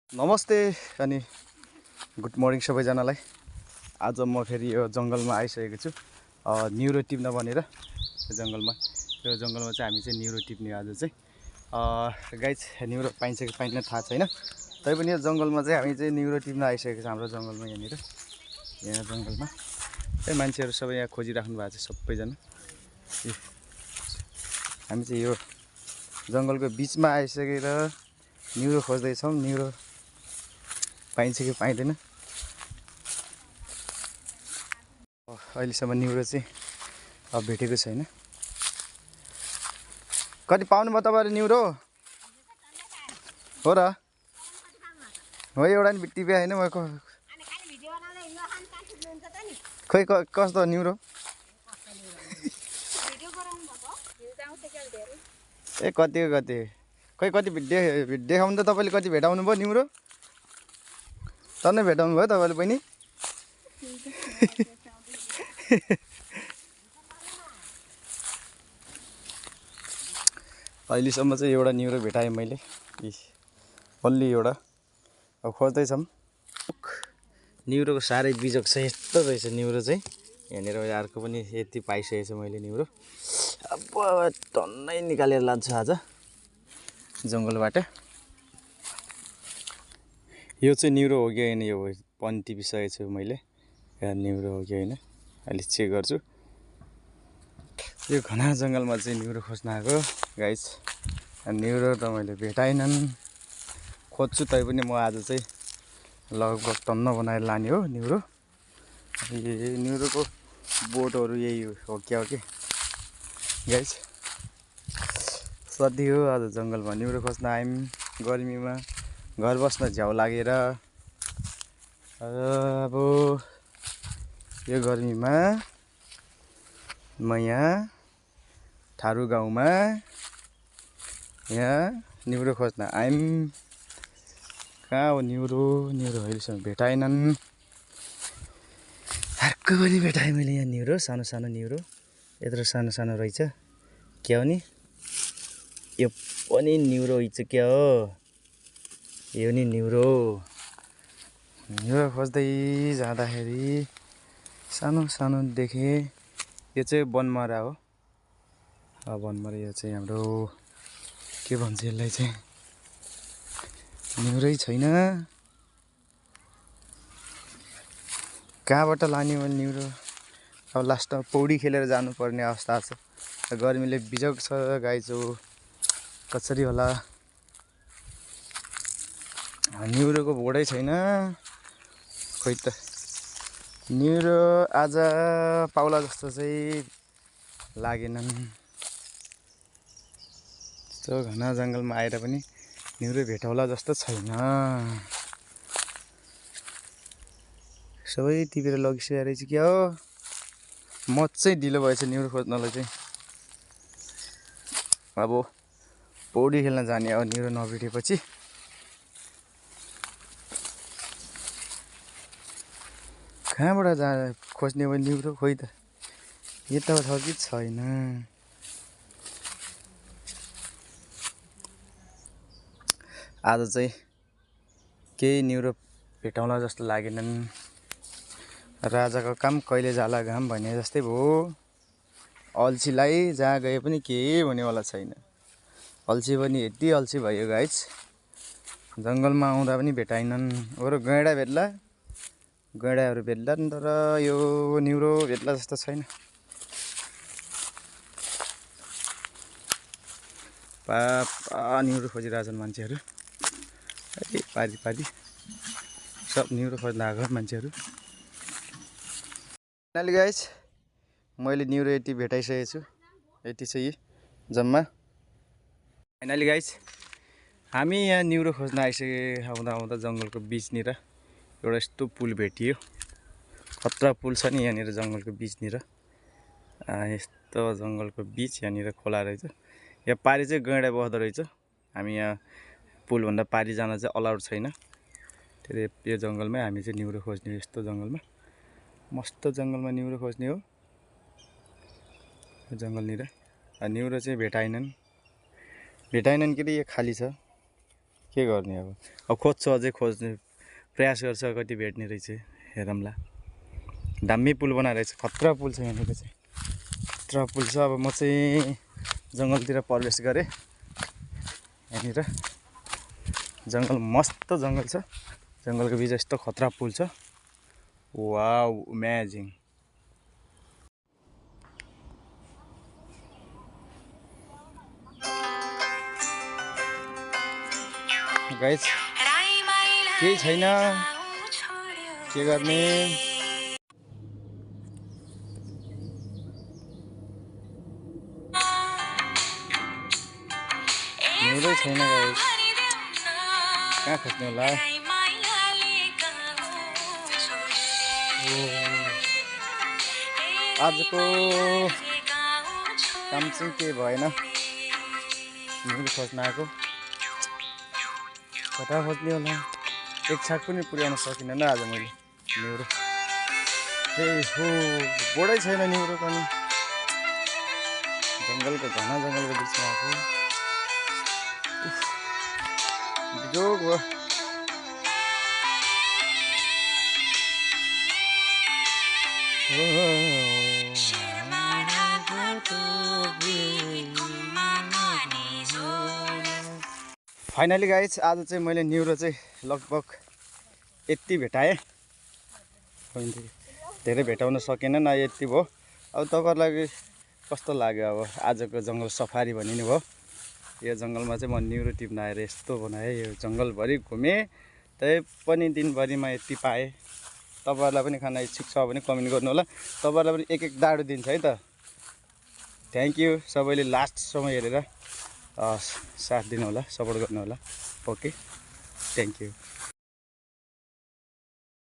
नमस्ते अनि good morning सबैजनालाई। आज म फेरि यो जङ्गलमा आइसकेको छु न्युरो टिप्न भनेर। यो जङ्गलमा चाहिँ हामी चाहिँ न्युरो टिप्ने आज चाहिँ गाइस न्युरो पाइन्छ कि पाइन्न थाहा छैन, तैपनि यो जङ्गलमा चाहिँ हामी चाहिँ न्युरो टिप्न आइसकेको छ। हाम्रो जङ्गलमा यहाँ जङ्गलमा मान्छेहरू सबै यहाँ खोजिराख्नु भएको छ सबैजना। हामी चाहिँ यो जङ्गलको बिचमा आइसकेर न्युरो खोज्दैछौँ। न्युरो पाइन्छ कि पाइँदैन अहिलेसम्म न्युरो चाहिँ भेटेको छैन। कति पाउनु भयो तपाईँले न्युरो? हो र हो, एउटा नि टिपे होइन म। खोइ कस्तो न्युरो? ए कति खोइ कति देखाउनु त तपाईँले। कति भेटाउनु भयो न्युरो? तनै भेटाउनु भयो तपाईँले पनि? अहिलेसम्म चाहिँ एउटा न्युरो भेटाएँ मैले, ओन्ली एउटा। अब खोज्दैछौँ। न्युरोको साह्रै बिजोग छ, यस्तो रहेछ न्युरो चाहिँ। यहाँनिर अर्को पनि यति पाइसकेको छ मैले न्युरो। अब टन्नै निकालेर लान्छु आज जङ्गलबाट। यो चाहिँ न्युरो हो कि होइन, यो पनि टिपिसकेको छु मैले। यहाँ न्युरो हो कि होइन अहिले चेक गर्छु। यो घना जङ्गलमा चाहिँ न्युरो खोज्न आएको गाइस। न्युरो त मैले भेटाइनन्, खोज्छु तैपनि म आज चाहिँ लगभग टन्न बनाएर लाने हो न्युरो। न्युरोको बोटहरू यही हो क्या हो कि गाइस। सधैँ हो आज जङ्गलमा न्युरो खोज्न आयौँ गर्मीमा, घर बस्न झ्याउ लागेर। अब यो गर्मीमा म यहाँ थारू गाउँमा यहाँ न्युरो खोज्न आयौँ। कहाँ हो न्युरो? न्युरो अहिलेसम्म भेटाएनन्। अर्को पनि भेटाएँ मैले यहाँ न्युरो, सानो सानो न्युरो। यत्रो सानो सानो रहेछ क्या हो नि? यो पनि न्युरो रहेछ क्या हो? यो नि न्युरो। न्युरो खोज्दै जाँदाखेरि सानो सानो देखेँ। यो चाहिँ बनमारा हो। बनमारा यो चाहिँ हाम्रो के भन्छ यसलाई चाहिँ, न्युरै छैन। कहाँबाट लाने मैले न्युरो? अब लास्टमा पौडी खेलेर जानुपर्ने अवस्था छ। गर्मीले बिजोग छ गाइजो, कसरी होला? न्युरोको भोटै छैन। खोइ त न्युरो आज पाउला जस्तो चाहिँ लागेनन्। यस्तो घना जङ्गलमा आएर पनि न्युरो भेटाउला जस्तो छैन। सबै टिपेर लगिसकेको रहेछ क्या हो? म चाहिँ ढिलो भएछ न्युरो खोज्नलाई चाहिँ। अब पौडी खेल्न जाने अब न्युरो नभेटेपछि। कहाँबाट खोज्ने हो न्युरो? खोइ त यता छ कि छैन? आज चाहिँ केही न्युरो भेटाउला जस्तो लागेनन्। राजाको काम कहिले जाला घाम भने जस्तै भयो। अल्छीलाई जहाँ गए पनि केही हुनेवाला छैन। अल्छी पनि यति अल्छी भयो गाइस, जङ्गलमा आउँदा पनि भेटाइनन्। अरू गैँडा भेट्ला, गैँडाहरू भेट्ला नि, तर यो न्युरो भेट्ला जस्तो छैन। न्युरो खोजिरहेछन् मान्छेहरू, पारी पारी सब न्युरो खोज्न आएको मान्छेहरू। फाइनली गाइस मैले न्युरो यति भेटाइसकेको छु। यति चाहिँ जम्मा। फाइनली गाइस हामी यहाँ न्युरो खोज्न आइसके। आउँदा आउँदा जङ्गलको बिचनिर एउटा यस्तो पुल भेटियो। खतरा पुल छ नि यहाँनिर जङ्गलको बिचनिर। यस्तो जङ्गलको बिच यहाँनिर खोला रहेछ। यहाँ पारि चाहिँ गैँडा बस्दो रहेछ। हामी यहाँ पुलभन्दा पारि जान चाहिँ अलाउड छैन। यो जङ्गलमै हामी चाहिँ न्युरो खोज्ने। यस्तो जङ्गलमा, मस्त जङ्गलमा न्युरो खोज्ने हो जङ्गलनिर। न्युरो चाहिँ भेटाइनन् कि यो खाली छ। के गर्ने अब खोज्छु, अझै खोज्ने प्रयास गर्छ, कति भेट्ने रहेछ हेरौँला। दामी पुल बनाएर रहेछ, खतरा पुल छ यहाँनिर चाहिँ, खतरा पुल छ। अब म चाहिँ जङ्गलतिर प्रवेश गरेँ। यहाँनिर जङ्गल, मस्त जङ्गल छ, जङ्गलको बिच यस्तो खतरा पुल छ। Wow, amazing. गाइस केही छैन, के गर्ने। हिउँदै छैन गाइस, कहाँ खोज्ने होला। आजको काम चाहिँ के भएन, हिउँदो खोज्न आएको, कता खोज्ने होला। एक छाक पनि पुर्याउन सकिनँ आज मैले न्युरो। ए हो, बोर्डै छैन न्युरो पनि। जङ्गलको, घना जङ्गलको बिचमा आएको, बिजोग भयो। फाइनली गाइस आज चाहिँ मैले न्युरो चाहिँ लगभग यति भेटाएँ। धेरै भेटाउन सकेन, न यति भयो। अब तपाईँहरूलाई कस्तो लाग्यो अब आजको जङ्गल सफारी भनिने भयो। यो जङ्गलमा चाहिँ म न्युरो टिप्न आएर यस्तो बनाएँ, यो जङ्गलभरि घुमेँ, तै पनि दिनभरिमा यति पाएँ। तपाईँहरूलाई पनि खान इच्छुक छ भने कमेन्ट गर्नु होला, तपाईँहरूलाई पनि एक एक दाडो दिन्छ है त। थ्याङ्क यू सबैले लास्टसम्म हेरेर साथ दिनु होला, सपोर्ट गर्नु होला। Okay, thank you.